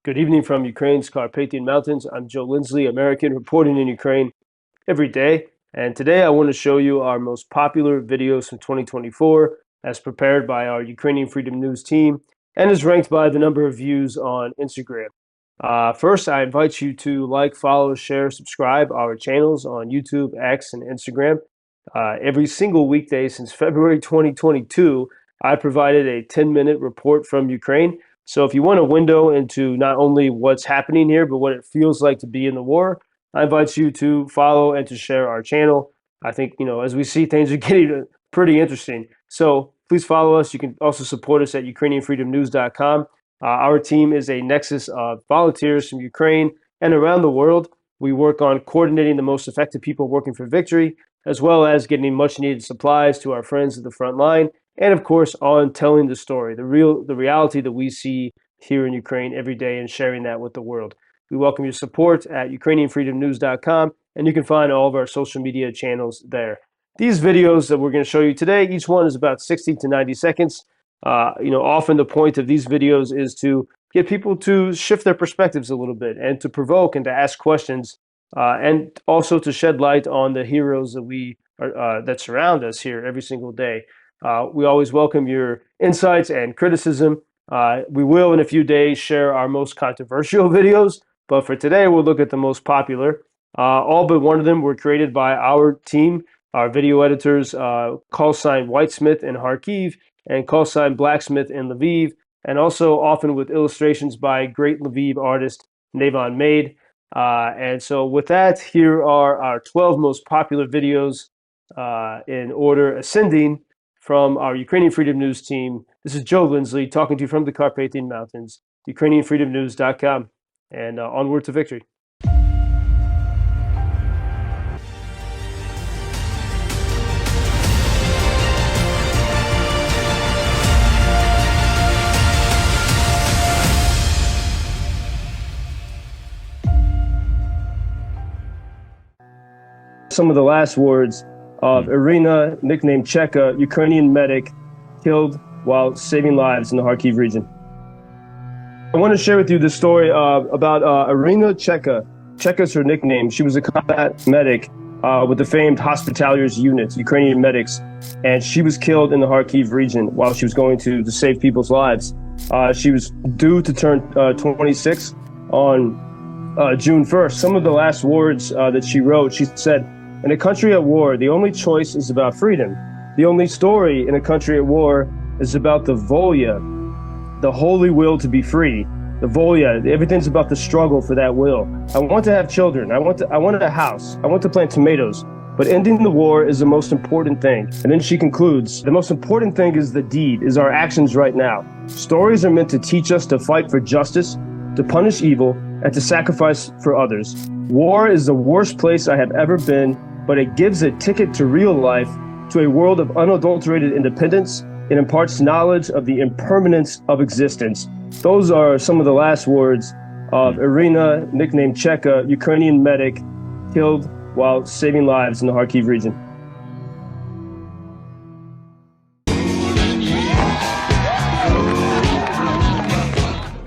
Good evening from Ukraine's Carpathian Mountains. I'm Joe Lindsley, American, reporting in Ukraine every day. And today I want to show you our most popular videos from 2024 as prepared by our Ukrainian Freedom News team and is ranked by the number of views on Instagram. First, I invite you to like, follow, share, subscribe our channels on YouTube, X, and Instagram. Every single weekday since February 2022, I provided a 10-minute report from Ukraine. So if you want a window into not only what's happening here, but what it feels like to be in the war, I invite you to follow and to share our channel. I think, as we see, things are getting pretty interesting. So please follow us. You can also support us at UkrainianFreedomNews.com. Our team is a nexus of volunteers from Ukraine and around the world. We work on coordinating the most effective people working for victory, as well as getting much needed supplies to our friends at the front line. And of course, on telling the story, the reality that we see here in Ukraine every day and sharing that with the world. We welcome your support at UkrainianFreedomNews.com, and you can find all of our social media channels there. These videos that we're going to show you today, each one is about 60 to 90 seconds. Often the point of these videos is to get people to shift their perspectives a little bit and to provoke and to ask questions, and also to shed light on the heroes that surround us here every single day. We always welcome your insights and criticism. We will, in a few days, share our most controversial videos, but for today, we'll look at the most popular. All but one of them were created by our team, our video editors, call sign Whitesmith in Kharkiv and call sign Blacksmith in Lviv, and also often with illustrations by great Lviv artist Navon Made. And so with that, here are our 12 most popular videos in order ascending from our Ukrainian Freedom News team. This is Joe Lindsley talking to you from the Carpathian Mountains, UkrainianFreedomNews.com, and onward to victory. Some of the last words of Irina, nicknamed Cheka, Ukrainian medic, killed while saving lives in the Kharkiv region. I want to share with you the story about Irina Cheka. Cheka's her nickname. She was a combat medic with the famed Hospitaliers unit, Ukrainian medics, and she was killed in the Kharkiv region while she was going to save people's lives. She was due to turn 26 on June 1st. Some of the last words that she wrote, she said, "In a country at war, the only choice is about freedom. The only story in a country at war is about the volya, the holy will to be free. The volya, everything's about the struggle for that will. I want to have children. I wanted a house. I want to plant tomatoes. But ending the war is the most important thing." And then she concludes, "The most important thing is the deed, is our actions right now. Stories are meant to teach us to fight for justice, to punish evil, and to sacrifice for others. War is the worst place I have ever been, but it gives a ticket to real life, to a world of unadulterated independence. It imparts knowledge of the impermanence of existence." Those are some of the last words of Irina, nicknamed Cheka, Ukrainian medic, killed while saving lives in the Kharkiv region.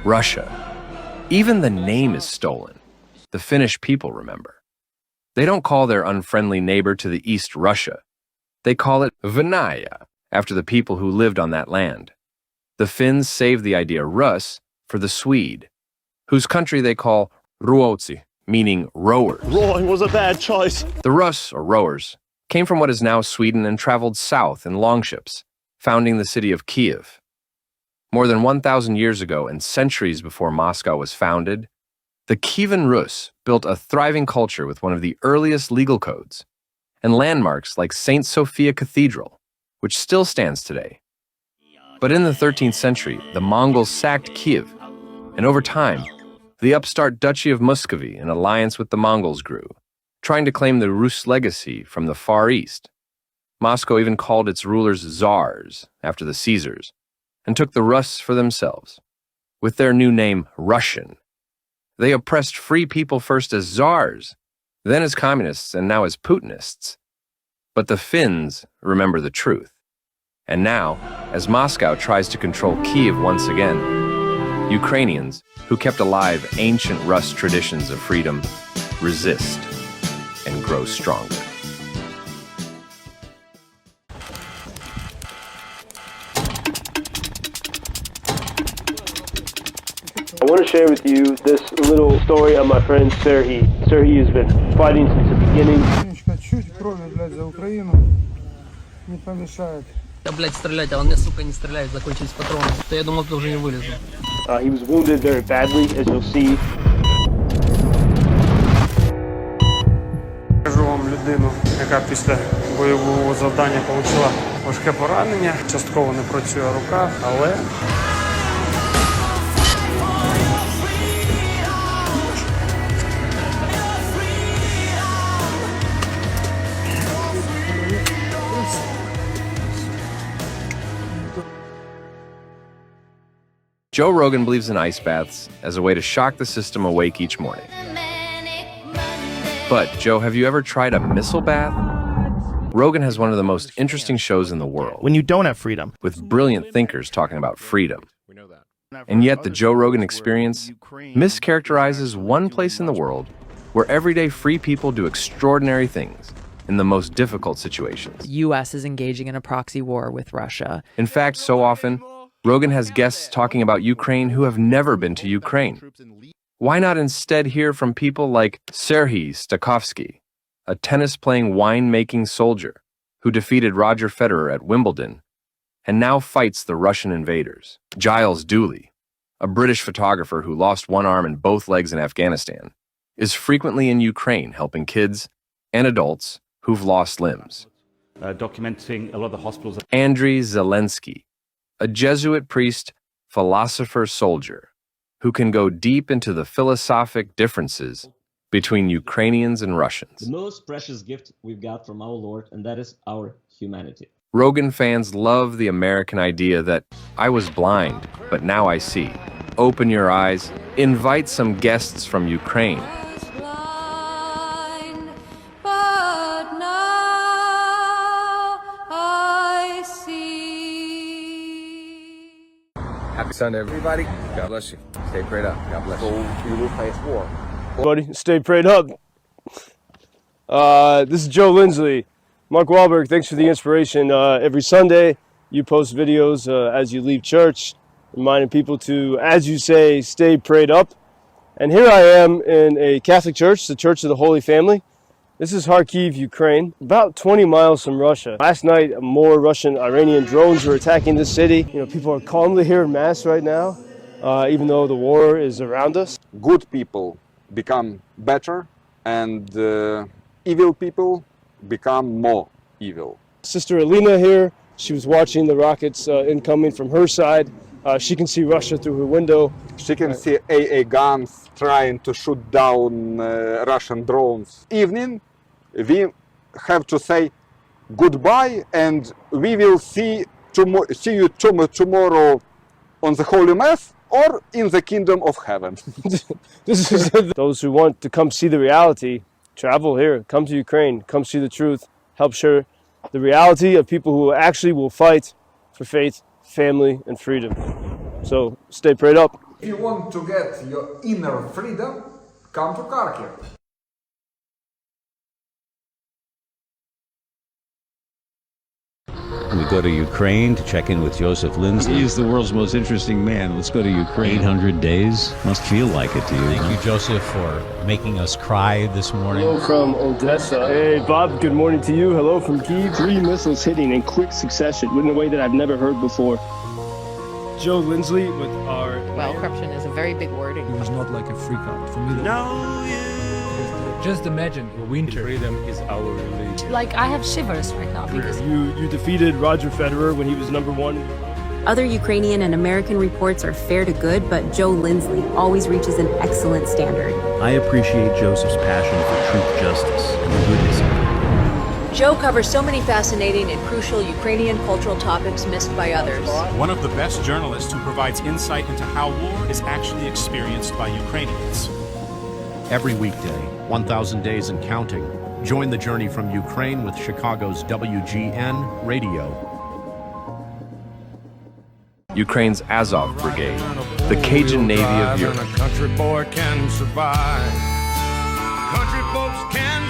Russia. Even the name is stolen. The Finnish people remember. They don't call their unfriendly neighbor to the east Russia. They call it Venäjä, after the people who lived on that land. The Finns saved the idea Rus for the Swede, whose country they call Ruotsi, meaning rowers. Rowing was a bad choice. The Rus, or rowers, came from what is now Sweden and traveled south in longships, founding the city of Kyiv. More than 1,000 years ago and centuries before Moscow was founded, the Kievan Rus built a thriving culture with one of the earliest legal codes and landmarks like St. Sophia Cathedral, which still stands today. But in the 13th century, the Mongols sacked Kyiv, and over time, the upstart Duchy of Muscovy in alliance with the Mongols grew, trying to claim the Rus legacy from the Far East. Moscow even called its rulers czars, after the Caesars, and took the Rus for themselves. With their new name, Russian, they oppressed free people first as czars, then as communists, and now as Putinists. But the Finns remember the truth. And now, as Moscow tries to control Kyiv once again, Ukrainians, who kept alive ancient Rus traditions of freedom, resist and grow stronger. I want to share with you this little story of my friend Serhiy. Serhiy has been fighting since the beginning. Чуть крови, блядь, за Украину не помешает. Да, блядь, стрелять, а он мне, сука, не стреляет, закончились патроны. То я думал, ты уже не вылезу. He was wounded very badly, as you'll see. Кажу вам людину, яка після бойового завдання отримала важке поранення. Частково не працює рука, але... Joe Rogan believes in ice baths as a way to shock the system awake each morning. But, Joe, have you ever tried a missile bath? Rogan has one of the most interesting shows in the world. When you don't have freedom. With brilliant thinkers talking about freedom. And yet the Joe Rogan Experience mischaracterizes one place in the world where everyday free people do extraordinary things in the most difficult situations. The U.S. is engaging in a proxy war with Russia. In fact, so often, Rogan has guests talking about Ukraine who have never been to Ukraine. Why not instead hear from people like Serhiy Stakhovsky, a tennis-playing wine-making soldier who defeated Roger Federer at Wimbledon and now fights the Russian invaders? Giles Dooley, a British photographer who lost one arm and both legs in Afghanistan, is frequently in Ukraine helping kids and adults who've lost limbs. Documenting a lot of the hospitals. Andriy Zelensky, a Jesuit priest, philosopher, soldier, who can go deep into the philosophic differences between Ukrainians and Russians. The most precious gift we've got from our Lord, and that is our humanity. Rogan fans love the American idea that I was blind, but now I see. Open your eyes, invite some guests from Ukraine. Happy Sunday, everybody. God bless you. Stay prayed up. God bless you. We will face war. Buddy, stay prayed up. This is Joe Lindsley. Mark Wahlberg, thanks for the inspiration. Every Sunday, you post videos as you leave church, reminding people to, as you say, stay prayed up. And here I am in a Catholic church, the Church of the Holy Family. This is Kharkiv, Ukraine, about 20 miles from Russia. Last night, more Russian-Iranian drones were attacking this city. You know, people are calmly here in Mass right now, even though the war is around us. Good people become better, and evil people become more evil. Sister Alina here, she was watching the rockets incoming from her side. She can see Russia through her window. She can see AA guns trying to shoot down Russian drones. Evening, we have to say goodbye, and we will see you tomorrow on the Holy Mass or in the Kingdom of Heaven. This is those who want to come see the reality, travel here, come to Ukraine, come see the truth, help share the reality of people who actually will fight for faith, family, and freedom. So stay prayed up. If you want to get your inner freedom, come to Kharkiv. We go to Ukraine to check in with Joseph Lindsay. He's the world's most interesting man. Let's go to Ukraine. 800 days. Must feel like it to you. Thank you, Joseph, for making us cry this morning. Hello from Odessa. Hey, Bob, good morning to you. Hello from Kyiv. 3 missiles hitting in quick succession in a way that I've never heard before. Joe Lindsley with our... Well, corruption is a very big word. It was not like a freak out for me. No, just imagine winter. Freedom is our religion. Like, I have shivers right now because you defeated Roger Federer when he was #1. Other Ukrainian and American reports are fair to good, but Joe Lindsley always reaches an excellent standard. I appreciate Joseph's passion for truth, justice, and the goodness of people. Joe covers so many fascinating and crucial Ukrainian cultural topics missed by others. One of the best journalists who provides insight into how war is actually experienced by Ukrainians. Every weekday, 1,000 days and counting. Join the journey from Ukraine with Chicago's WGN Radio. Ukraine's Azov brigade, the Cajun Navy of Europe. Country boy can survive. Country folks can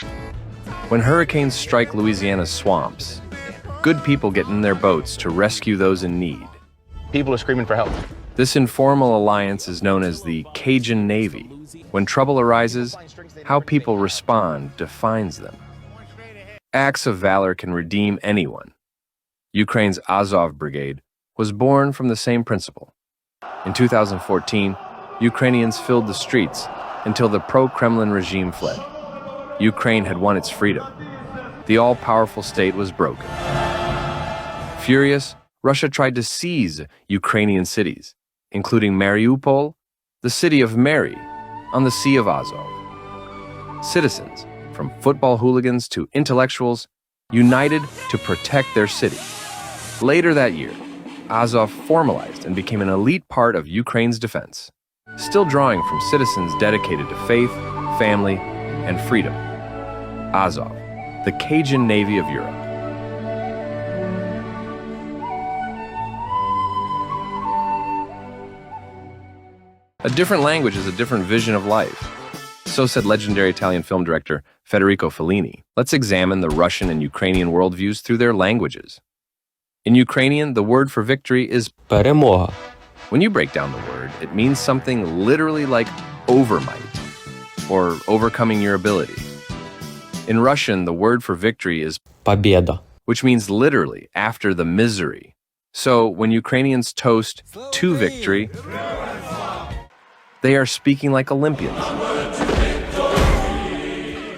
survive. When hurricanes strike Louisiana's swamps, good people get in their boats to rescue those in need. People are screaming for help. This informal alliance is known as the Cajun Navy. When trouble arises, how people respond defines them. Acts of valor can redeem anyone. Ukraine's Azov brigade was born from the same principle. In 2014, Ukrainians filled the streets until the pro-Kremlin regime fled. Ukraine had won its freedom. The all-powerful state was broken. Furious, Russia tried to seize Ukrainian cities, including Mariupol, the city of Mary, on the Sea of Azov. Citizens, from football hooligans to intellectuals, united to protect their city. Later that year, Azov formalized and became an elite part of Ukraine's defense, still drawing from citizens dedicated to faith, family, and freedom. Azov, the Cajun Navy of Europe. A different language is a different vision of life. So said legendary Italian film director Federico Fellini. Let's examine the Russian and Ukrainian worldviews through their languages. In Ukrainian, the word for victory is перемога. When you break down the word, it means something literally like overmight, or overcoming your ability. In Russian, the word for victory is победа, which means literally after the misery. So when Ukrainians toast to victory, they are speaking like Olympians.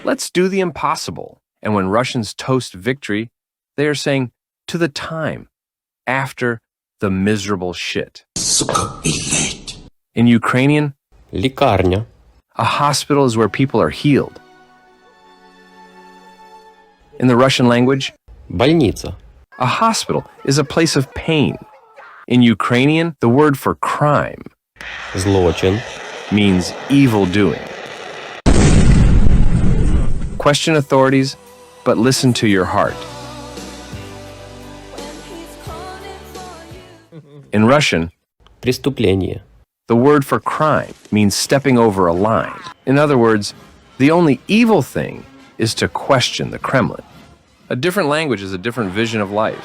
Let's do the impossible. And when Russians toast victory, they are saying to the time after the miserable shit. In Ukrainian, лікарня. A hospital is where people are healed. In the Russian language, больница. A hospital is a place of pain. In Ukrainian, the word for crime, злочин, means evil doing. Question authorities, but listen to your heart. In Russian, преступление. The word for crime means stepping over a line. In other words, the only evil thing is to question the Kremlin. A different language is a different vision of life.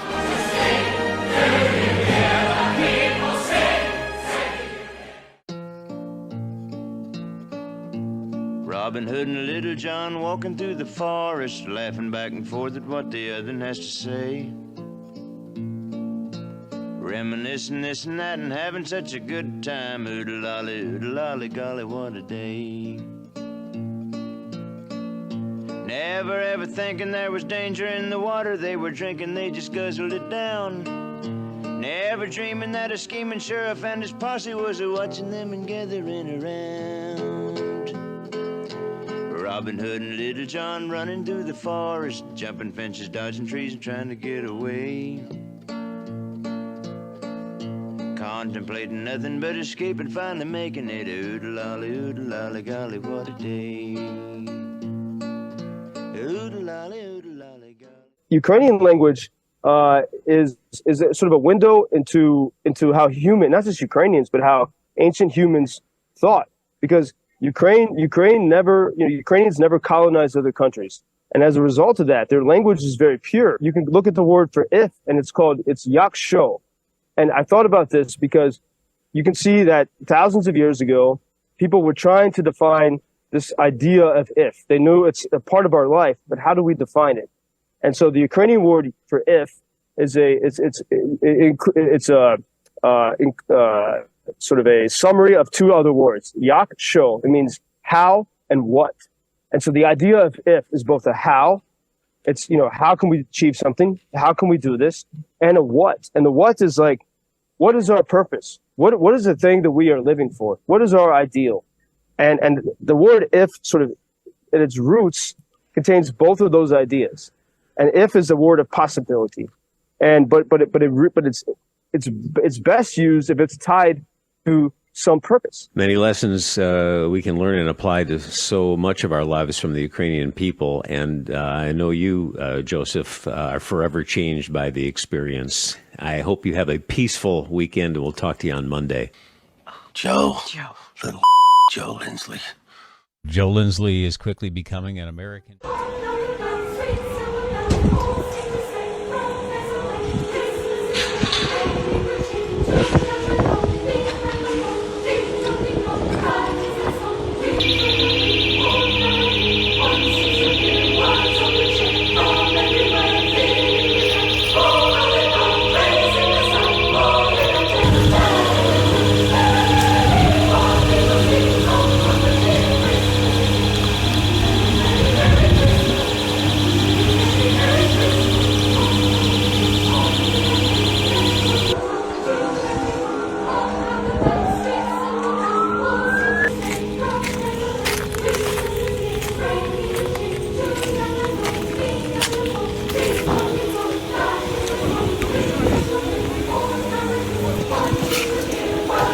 Robin Hood and Little John walking through the forest, laughing back and forth at what the other has to say. Reminiscing this and that and having such a good time. Oodle-lolly, golly, what a day. Never ever thinking there was danger in the water they were drinking, they just guzzled it down. Never dreaming that a scheming sheriff and his posse was watching them and gathering around. Robin Hood and Little John running through the forest, jumping fences, dodging trees and trying to get away. Contemplating nothing but escape and finally making it. Oodle-lolly, golly, what a day. Oodle-lolly, golly. Ukrainian language is sort of a window into how human, not just Ukrainians, but how ancient humans thought. Because Ukrainians never colonized other countries. And as a result of that, their language is very pure. You can look at the word for if, and it's yaksho. And I thought about this because you can see that thousands of years ago, people were trying to define this idea of if. They knew it's a part of our life, but how do we define it? And so the Ukrainian word for if is sort of a summary of two other words. Yak, sho. It means how and what. And so the idea of if is both a how. It's, how can we achieve something? How can we do this? And a what. And the what is like, what is our purpose? What is the thing that we are living for? What is our ideal? And the word if sort of at its roots contains both of those ideas. And if is a word of possibility. And but it's best used if it's tied to some purpose. Many lessons we can learn and apply to so much of our lives from the Ukrainian people. And I know you, Joseph, are forever changed by the experience. I hope you have a peaceful weekend, and we'll talk to you on Monday. Joe. Little Joe Lindsley. Joe Lindsley is quickly becoming an American.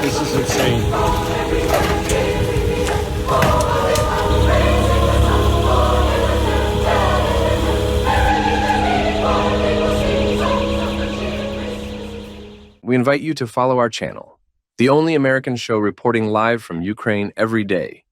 This is insane. We invite you to follow our channel, the only American show reporting live from Ukraine every day.